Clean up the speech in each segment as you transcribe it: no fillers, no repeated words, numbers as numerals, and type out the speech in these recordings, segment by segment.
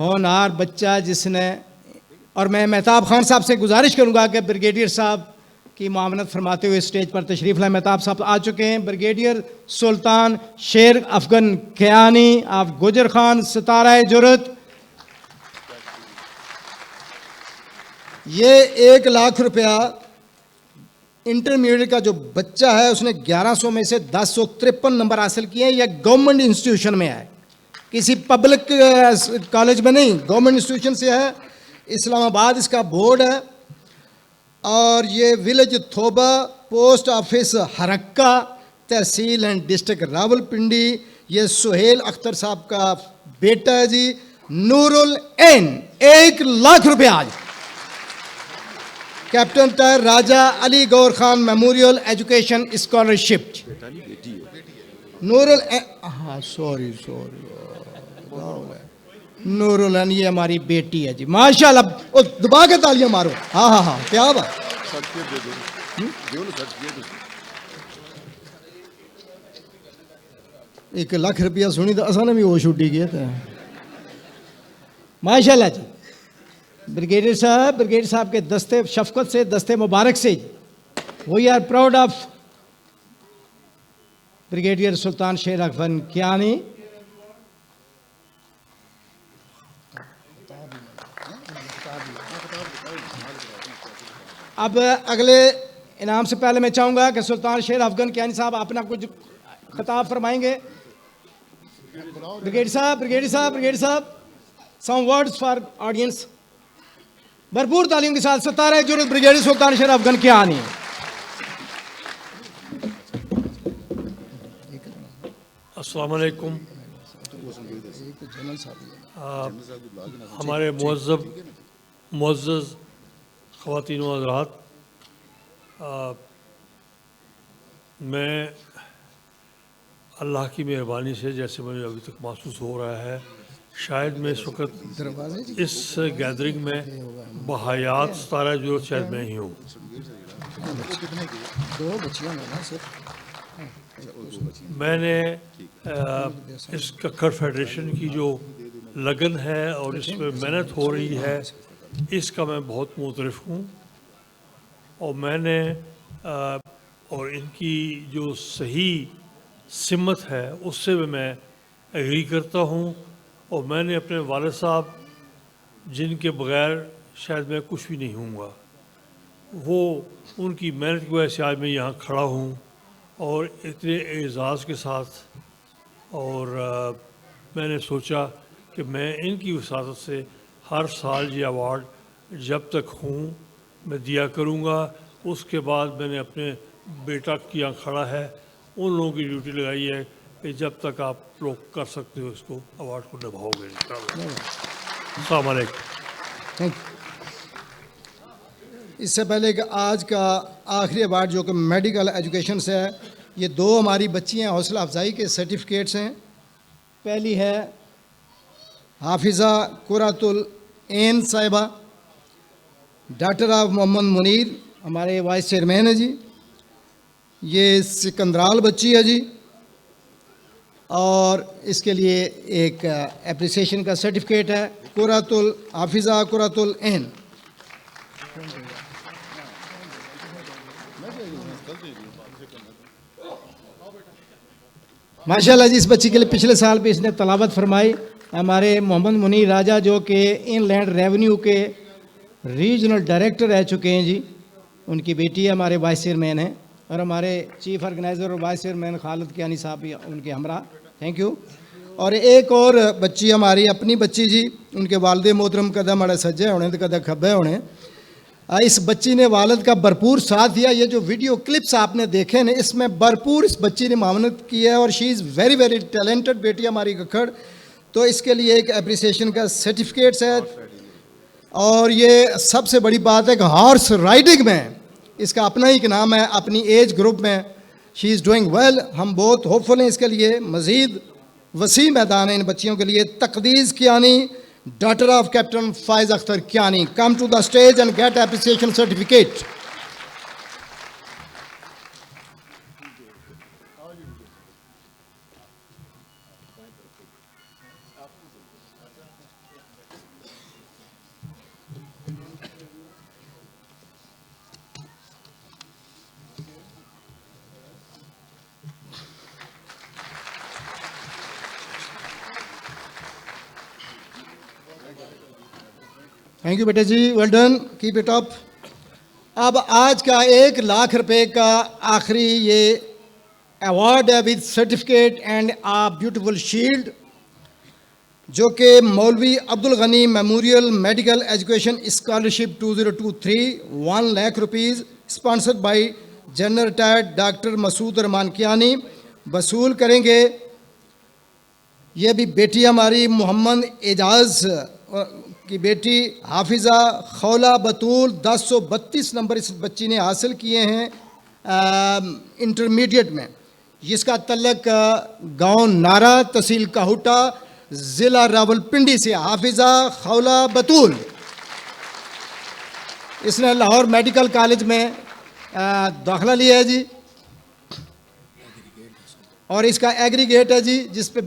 होनहार बच्चा जिसने, और मैं मेहताब खान साहब से गुजारिश करूंगा कि ब्रिगेडियर साहब की मामनत फरमाते हुए स्टेज पर तशरीफ लाए। मेहताब साहब आ चुके हैं। ब्रिगेडियर सुल्तान शेर अफगन कियानी ऑफ गुजर खान सितारा जुरत। ये 1 लाख रुपया इंटरमीडिएट का जो बच्चा है उसने 1100 में से 1053 नंबर हासिल किए हैं। यह गवर्नमेंट इंस्टीट्यूशन में है, किसी पब्लिक कॉलेज में नहीं, गवर्नमेंट इंस्टीट्यूशन से है। इस्लामाबाद इसका बोर्ड है। और ये village Thoba, post office Harakka, tehsil and district Rawalpindi. ये सुहेल अख्तर साहब का बेटा है जी, नूरुल एन। 1 लाख रुपया आज captain Tair Raja Ali Gaur Khan memorial education scholarship. Nurul, हाँ सॉरी नूरुल एन, ये हमारी बेटी है जी, माशाल्लाह। ओ दबा के तालियां मारो। हाँ हाँ हाँ, क्या बात। 1 लाख रुपया सुनी तो असा ने भी होश उड़ी गया था। माशाल्लाह जी। ब्रिगेडियर साहब के दस्ते शफकत से, दस्ते मुबारक से we are proud of brigadier Sultan Sher Afgan Kiani. अब अगले इनाम से पहले मैं चाहूंगा कि सुल्तान शेर अफगन कियानी साहब अपना कुछ खिताब फरमाएंगे। ब्रिगेडियर साहब सम वर्ड्स फॉर ऑडियंस। भरपूर तालीम के साथ सितारा जुर्रत ब्रिगेडियर सुल्तान शेर अफगन कियानी। अस्सलाम वालेकुम। हमारे मुअज़्ज़ज़ ख़वातीन व हज़रात, मैं अल्लाह की मेहरबानी से, जैसे मुझे अभी तक महसूस हो रहा है, शायद मैं इस वक्त इस गैदरिंग में बहयात सितारा जुर्रत शायद मैं ही हूँ। मैंने इस कक्कड़ फेडरेशन की जो लगन है और इसमें मेहनत हो रही है, इसका मैं बहुत मुतरफ़ हूँ। और मैंने और इनकी जो सही सिमत है उससे भी मैं एग्री करता हूँ। और मैंने अपने वालिद साहब, जिनके बग़ैर शायद मैं कुछ भी नहीं हूँगा, वो उनकी मेहनत की वजह से आज मैं यहाँ खड़ा हूँ और इतने एज़ाज़ के साथ। और मैंने सोचा कि मैं इनकी वसातत से हर साल ये अवार्ड जब तक हूँ मैं दिया करूँगा। उसके बाद मैंने अपने बेटा की यहाँ खड़ा है, उन लोगों की ड्यूटी लगाई है कि जब तक आप लोग कर सकते हो इसको अवार्ड को निभाओगे। अस्सलाम वालेकुम। इससे पहले कि आज का आखिरी अवार्ड जो कि मेडिकल एजुकेशन से है, ये 2 हमारी बच्चियाँ हौसला अफजाई के सर्टिफिकेट्स हैं। पहली है हाफिज़ा कुरातुल एन साहिबा, डॉक्टर ऑफ मोहम्मद मुनीर, हमारे वाइस चेयरमैन है जी। ये सिकंदराल बच्ची है जी। और इसके लिए एक एप्रिसिएशन का सर्टिफिकेट है, कुरातुल हाफिज़ा कुरातुल एन। माशाल्लाह जी, इस बच्ची के लिए पिछले साल भी इसने तलावत फरमाई। हमारे मोहम्मद मुनीर राजा जो कि इनलैंड रेवेन्यू के रीजनल डायरेक्टर रह चुके हैं जी, उनकी बेटी है, हमारे वाइस चेयरमैन हैं। और हमारे चीफ ऑर्गेनाइज़र और वाइस चेयरमैन खालिद कियानी साहब भी उनके हमरा, थैंक यू। और एक और बच्ची हमारी अपनी बच्ची जी, उनके वालिद मोहतरम कदा माड़े सज्जे होने तो कदा खब्बे होने। इस बच्ची ने वालिद का भरपूर साथ दिया। ये जो वीडियो क्लिप्स आपने देखे ने, इसमें भरपूर इस बच्ची ने मामनत की है और she is very very talented बेटी हमारी कक्कड़। तो इसके लिए एक एप्रिसिएशन का सर्टिफिकेट्स है। और ये सबसे बड़ी बात है कि हॉर्स राइडिंग में इसका अपना ही नाम है, अपनी एज ग्रुप में शी इज़ डूइंग वेल। हम बहुत होपफुल हैं इसके लिए। मज़ीद वसी मैदान है इन बच्चियों के लिए। तकदीस Kiani, daughter of Captain Faiz Akhtar Kiani, come to the stage and get appreciation certificate. Thank you बेटा जी, well done, keep it up. अब आज का 1 लाख रुपए का आखिरी ये अवार्ड है with certificate and a beautiful shield, जो कि Maulvi Abdul Ghani memorial medical education scholarship 2023 1 lakh rupees sponsored by general retired doctor Masood Rahman Kiani वसूल करेंगे। ये भी बेटी हमारी मोहम्मद एजाज की बेटी हाफिज़ा खौला बतूल 1032 नंबर इस बच्ची ने हासिल किए हैं इंटरमीडिएट में, जिसका तल्लक गांव नारा तहसील काहुटा ज़िला रावलपिंडी से। हाफिज़ा खौला बतूल, इसने लाहौर मेडिकल कॉलेज में दाखिला लिया है जी, और इसका एग्रीगेट है जी, जिस पे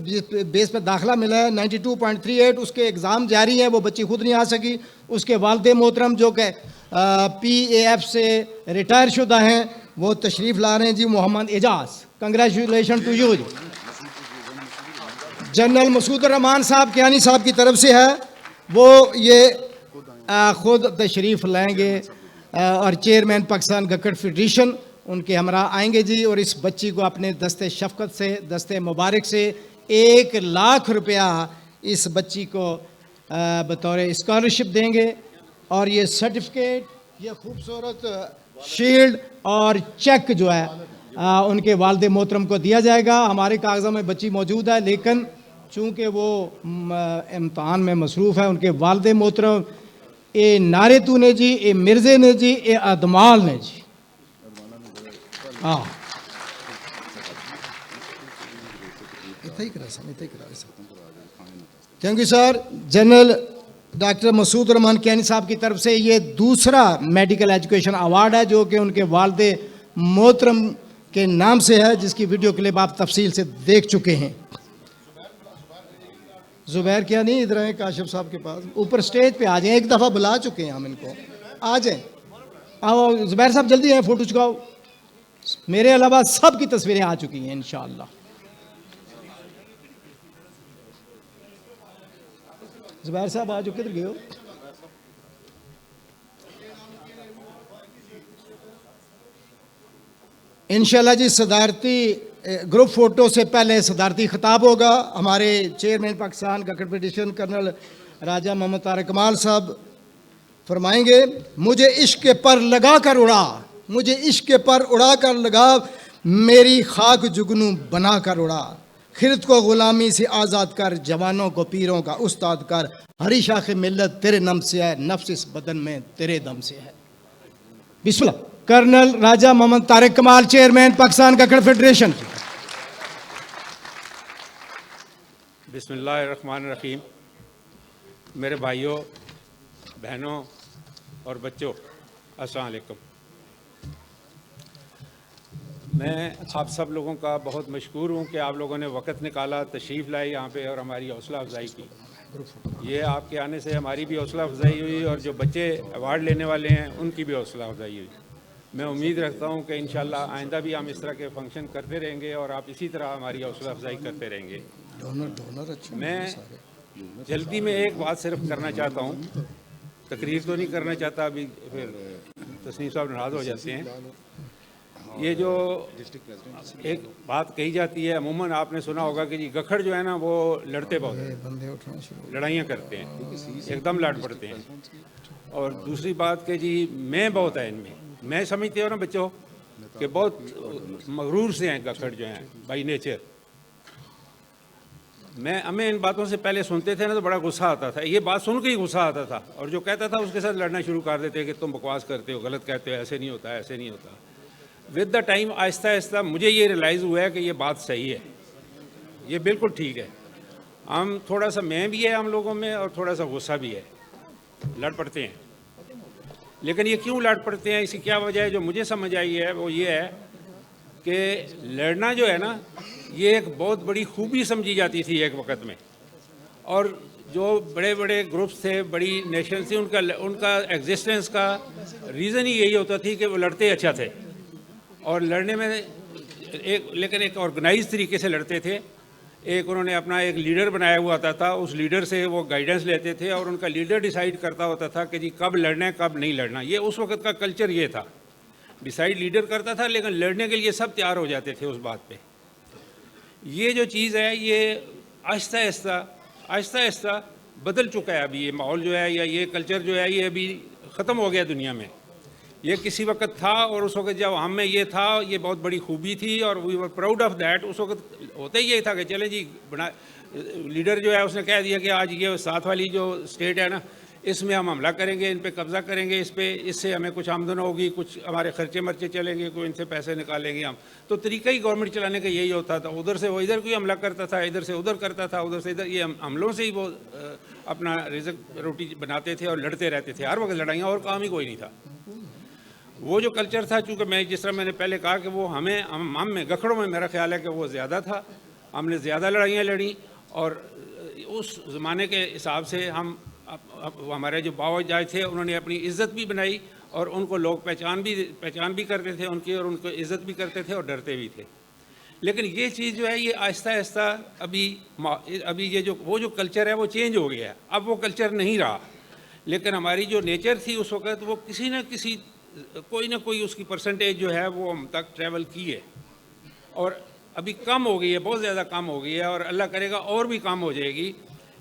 बेस पे दाखिला मिला है 92.38। उसके एग्ज़ाम जारी हैं, वो बच्ची खुद नहीं आ सकी। उसके वालिद मोहतरम जो कि PAF से रिटायर शुदा हैं, वो तशरीफ़ ला रहे हैं जी। Mohammad Ejaz, congratulation to you जी। जनरल मसूद रहमान साहब कियानी साहब की तरफ से है, वो ये खुद तशरीफ़ लाएंगे और चेयरमैन पाकिस्तान गक्कड़ फेडरेशन उनके हमरा आएंगे जी, और इस बच्ची को अपने दस्ते शफ़क़त से, दस्ते मुबारक से 1 लाख रुपया इस बच्ची को बतौर स्कॉलरशिप देंगे। और ये सर्टिफिकेट, ये खूबसूरत शील्ड और चेक जो है उनके वालिद मोहतरम को दिया जाएगा। हमारे कागज़ों में बच्ची मौजूद है, लेकिन चूँकि वो इम्तहान में मसरूफ़ है, उनके वालिद मोहतरम ए नारेतू ने जी, ए मिर्ज़े ने जी, ए अदमाल ने जी। हाँ, thank you sir. General doctor Masood Rahman Kiani साहब की तरफ से ये दूसरा मेडिकल एजुकेशन अवार्ड है, जो कि उनके वालिद मोहतरम के नाम से है, जिसकी वीडियो क्लिप आप तफसील से देख चुके हैं। जुबैर क्या नहीं इधर आए काशिफ साहब के पास, ऊपर स्टेज पे आ जाएं, एक दफ़ा बुला चुके हैं हम इनको, आ जाएं। आओ जुबैर साहब जल्दी आए, फ़ोटो चुकाओ। मेरे अलावा सब की तस्वीरें आ चुकी हैं इंशाअल्लाह। जुबैर साहब आ चुके, किधर गए हो? इंशाअल्लाह जी सदारती ग्रुप फ़ोटो से पहले सदारती खिताब होगा। हमारे चेयरमैन पाकिस्तान गक्कड़ फेडरेशन कर्नल राजा मोहम्मद तारिक कमाल साहब फरमाएंगे, मुझे इश्क पर लगा कर उड़ा, मुझे इश्क पर उड़ा कर लगा, मेरी खाक जुगनू बना कर उड़ा, खिरत को ग़ुलामी से आज़ाद कर, जवानों को पीरों का उस्ताद कर, हरी शाख मिल्लत तेरे नम से है, नफ्स इस बदन में तेरे दम से है। बिस्मिल्लाह। कर्नल राजा मोहम्मद तारिक कमाल, चेयरमैन पाकिस्तान गक्कड़ फेडरेशन। बिस्मिल्लाहिर्रहमानिर्रहीम। मेरे भाइयों, बहनों और बच्चों, अस्सलाम वालेकुम। मैं आप सब लोगों का बहुत मशकूर हूँ कि आप लोगों ने वक़्त निकाला, तशरीफ़ लाई यहाँ पे और हमारी हौसला अफजाई की। ये आपके आने से हमारी भी हौसला अफजाई हुई और जो बच्चे अवार्ड लेने वाले हैं उनकी भी हौसला अफजाई हुई। मैं उम्मीद रखता हूँ कि इंशाअल्लाह आइंदा भी हम इस तरह के फंक्शन करते रहेंगे और आप इसी तरह हमारी हौसला अफजाई करते रहेंगे। मैं जल्दी में एक बात सिर्फ करना चाहता हूँ, तकरीर तो नहीं करना चाहता, अभी फिर तस्नीम साहब नाराज़ हो जाते हैं। ये जो एक बात कही जाती है, अमूमन आपने सुना होगा कि जी गक्कड़ जो है ना वो लड़ते बहुत हैं, लड़ाइयाँ करते हैं, एकदम लड़ पड़ते हैं। और दूसरी बात कि जी मैं बहुत है इनमें, मैं समझते हो ना बच्चों कि बहुत मगरूर से हैं गक्कड़ जो हैं बाई नेचर। हमें इन बातों से पहले सुनते थे ना तो बड़ा गुस्सा आता था, ये बात सुन के ही गुस्सा आता था, और जो कहता था उसके साथ लड़ना शुरू कर देते कि तुम बकवास करते हो, गलत कहते हो, ऐसे नहीं होता, ऐसे नहीं होता। With the time Aahista Aahista मुझे ये रियलाइज़ हुआ है कि ये बात सही है, ये बिल्कुल ठीक है। हम थोड़ा सा मैं भी है हम लोगों में और थोड़ा सा गुस्सा भी है, लड़ पड़ते हैं। लेकिन ये क्यों लड़ पड़ते हैं, इसकी क्या वजह है, जो मुझे समझ आई है वो ये है कि लड़ना जो है ना ये एक बहुत बड़ी खूबी समझी जाती थी एक वक्त में, और जो बड़े बड़े ग्रुप्स थे, बड़ी नेशन थी, उनका एग्जिस्टेंस का रीज़न ही यही होता थी कि वो लड़ते अच्छा थे और लड़ने में लेकिन एक ऑर्गेनाइज तरीके से लड़ते थे, एक उन्होंने अपना एक लीडर बनाया हुआ था, उस लीडर से वो गाइडेंस लेते थे और उनका लीडर डिसाइड करता होता था कि जी कब लड़ना है कब नहीं लड़ना। ये उस वक्त का कल्चर ये था, डिसाइड लीडर करता था, लेकिन लड़ने के लिए सब तैयार हो जाते थे उस बात पे। ये जो चीज़ है ये आहिस्ता आहिस्ता बदल चुका है। अभी ये माहौल जो है या ये कल्चर जो है ये अभी ख़त्म हो गया दुनिया में। ये किसी वक्त था और उस वक्त जब हम में ये था, ये बहुत बड़ी खूबी थी और we were proud of that. उस वक्त होता ही यही था कि चले जी बना लीडर जो है उसने कह दिया कि आज ये साथ वाली जो स्टेट है ना, इसमें हम हमला करेंगे, इन पे कब्ज़ा करेंगे, इस पे इससे हमें कुछ आमदन होगी, कुछ हमारे खर्चे मर्चे चलेंगे, कोई इनसे पैसे निकालेंगे हम। तो तरीका ही गवर्नमेंट चलाने का यही होता था। उधर से वो इधर कोई हमला करता था, इधर से उधर करता था, उधर से इधर। ये हमलों से ही वो अपना रिज़्क रोटी बनाते थे और लड़ते रहते थे, हर वक्त लड़ाइयाँ, और काम ही कोई नहीं था। वो जो कल्चर था, चूँकि मैं जिस तरह मैंने पहले कहा कि वो हम में गखड़ों में मेरा ख्याल है कि वो ज़्यादा था, हमने ज़्यादा लड़ाइयाँ लड़ी और उस ज़माने के हिसाब से हम हमारे जो बावजाद थे उन्होंने अपनी इज़्ज़त भी बनाई और उनको लोग पहचान भी करते थे उनकी, और उनको इज़्ज़त भी करते थे और डरते भी थे। लेकिन ये चीज़ जो है ये आहिस्ता आहिस्ता अभी ये जो वो जो कल्चर है वो चेंज हो गया है। अब वो कल्चर नहीं रहा, लेकिन हमारी जो नेचर थी उस वक्त वो किसी न किसी कोई ना कोई उसकी परसेंटेज जो है वो हम तक ट्रैवल की है और अभी कम हो गई है, बहुत ज़्यादा कम हो गई है और अल्लाह करेगा और भी कम हो जाएगी।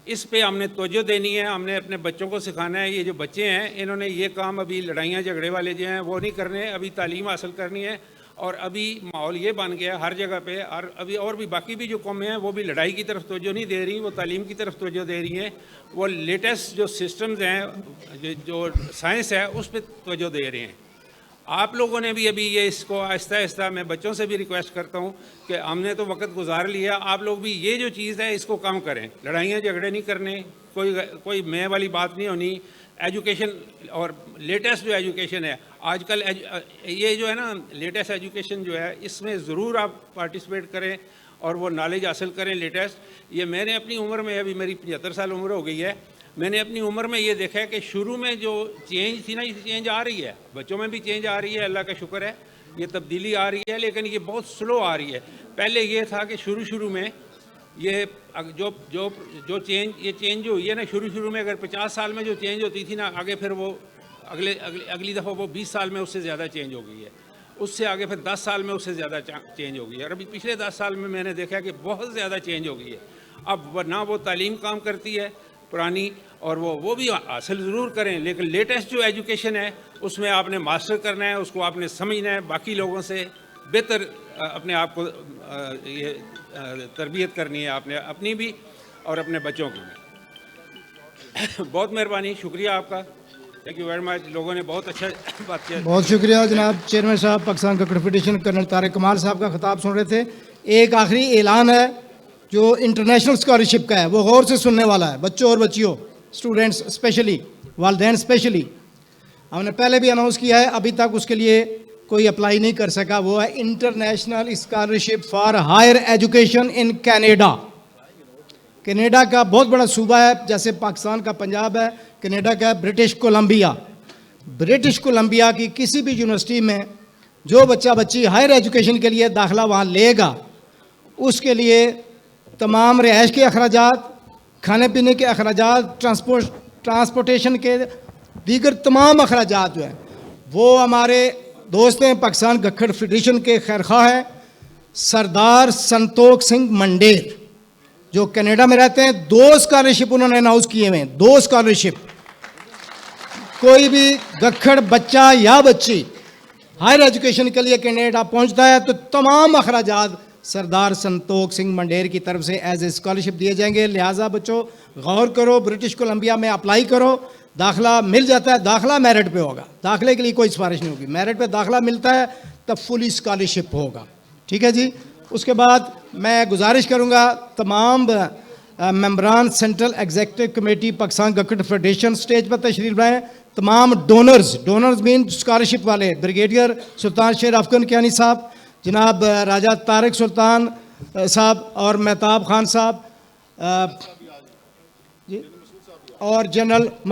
इस पे हमने तवज्जो देनी है, हमने अपने बच्चों को सिखाना है। ये जो बच्चे हैं इन्होंने ये काम अभी लड़ाइयाँ झगड़े वाले जो हैं वो नहीं करने, अभी तालीम हासिल करनी है। और अभी माहौल ये बन गया हर जगह पे, और अभी और भी बाकी भी जो कौमें हैं वो भी लड़ाई की तरफ तवज्जो नहीं दे रही, वो तालीम की तरफ तवज्जो दे रही हैं। वो लेटेस्ट जो सिस्टम्स हैं, जो साइंस है उस पर तवज्जो दे रहे हैं। आप लोगों ने भी अभी ये इसको आहिस्ता आहिस्ता, मैं बच्चों से भी रिक्वेस्ट करता हूँ कि हमने तो वक्त गुजार लिया, आप लोग भी ये जो चीज़ है इसको कम करें। लड़ाइयाँ झगड़े नहीं करने, कोई मैं वाली बात नहीं होनी। एजुकेशन और लेटेस्ट जो एजुकेशन है आजकल, ये जो है ना लेटेस्ट एजुकेशन जो है, इसमें ज़रूर आप पार्टिसिपेट करें और वो नॉलेज हासिल करें लेटेस्ट। ये मैंने अपनी उम्र में, अभी मेरी 75 साल उम्र हो गई है, मैंने अपनी उम्र में ये देखा है कि शुरू में जो चेंज थी ना, ये चेंज आ रही है, बच्चों में भी चेंज आ रही है, अल्लाह का शुक्र है, ये तब्दीली आ रही है, लेकिन ये बहुत स्लो आ रही है। पहले ये था कि शुरू में ये जो चेंज जो हुई है ना, शुरू में अगर 50 साल में जो चेंज होती थी ना, आगे फिर वो अगली दफ़ा वो 20 साल में उससे ज़्यादा चेंज हो गई है, उससे आगे फिर 10 साल में उससे ज़्यादा चेंज हो गई है। और अभी पिछले 10 साल में मैंने देखा कि बहुत ज़्यादा चेंज हो गई है। अब ना वो तालीम काम करती है पुरानी, और वो भी हासिल ज़रूर करें, लेकिन लेटेस्ट जो एजुकेशन है उसमें आपने मास्टर करना है, उसको आपने समझना है, बाकी लोगों से बेहतर अपने आप को ये तरबियत करनी है, आपने अपनी भी और अपने बच्चों की भी। बहुत मेहरबानी, शुक्रिया आपका, थैंक यू वेरी मच। लोगों ने बहुत अच्छा बात किया। बहुत शुक्रिया जनाब चेयरमैन साहब, पाकिस्तान का फेडरेशन कर्नल तारिक कमाल साहब का खिताब सुन रहे थे। एक आखिरी ऐलान है जो इंटरनेशनल स्कॉलरशिप का है, वो गौर से सुनने वाला है, बच्चों और बच्चियों, स्टूडेंट्स स्पेशली, वालिदैन स्पेशली। हमने पहले भी अनाउंस किया है, अभी तक उसके लिए कोई अप्लाई नहीं कर सका। वो है international scholarship for higher education in Canada. Canada का बहुत बड़ा सूबा है, जैसे पाकिस्तान का पंजाब है, कनाडा का ब्रिटिश कोलंबिया। ब्रिटिश कोलंबिया की किसी भी यूनिवर्सिटी में जो बच्चा बच्ची हायर एजुकेशन के लिए दाखिला वहाँ लेगा, उसके लिए तमाम रिहाइश के अखराजात, खाने पीने के अखराजात, ट्रांसपोर्टेशन के दीगर तमाम अखराजात जो हैं वो हमारे दोस्त हैं पाकिस्तान गखड़ फेडरेशन के खैरखा हैं सरदार संतोख सिंह मंडेर, जो कनाडा में रहते हैं। 2 स्कॉलरशिप उन्होंने अनाउंस किए हुए हैं, 2 स्कॉलरशिप। कोई भी गखड़ बच्चा या बच्ची हायर एजुकेशन के लिए कनाडा पहुंचता है तो तमाम अखराजात सरदार संतोख सिंह मंडेर की तरफ से एज ए स्कॉलरशिप दिए जाएंगे। लिहाजा बच्चों गौर करो, ब्रिटिश कोलंबिया में अप्लाई करो, दाखिला मिल जाता है। दाखिला मेरिट पे होगा, दाखिले के लिए कोई सिफारिश नहीं होगी, मेरिट पे दाखिला मिलता है तब फुली स्कॉलरशिप होगा। ठीक है जी। उसके बाद मैं गुजारिश करूँगा तमाम मेंबरान central executive committee Pakistan Gakhar federation stage पर तशरीफ लाएँ। तमाम डोनर्स मीन स्कॉलरशिप वाले, ब्रिगेडियर सुल्तान शेर अफगन कियानी साहब, जनाब राजा तारिक सुल्तान साहब और मेहताब खान साहब और जनरल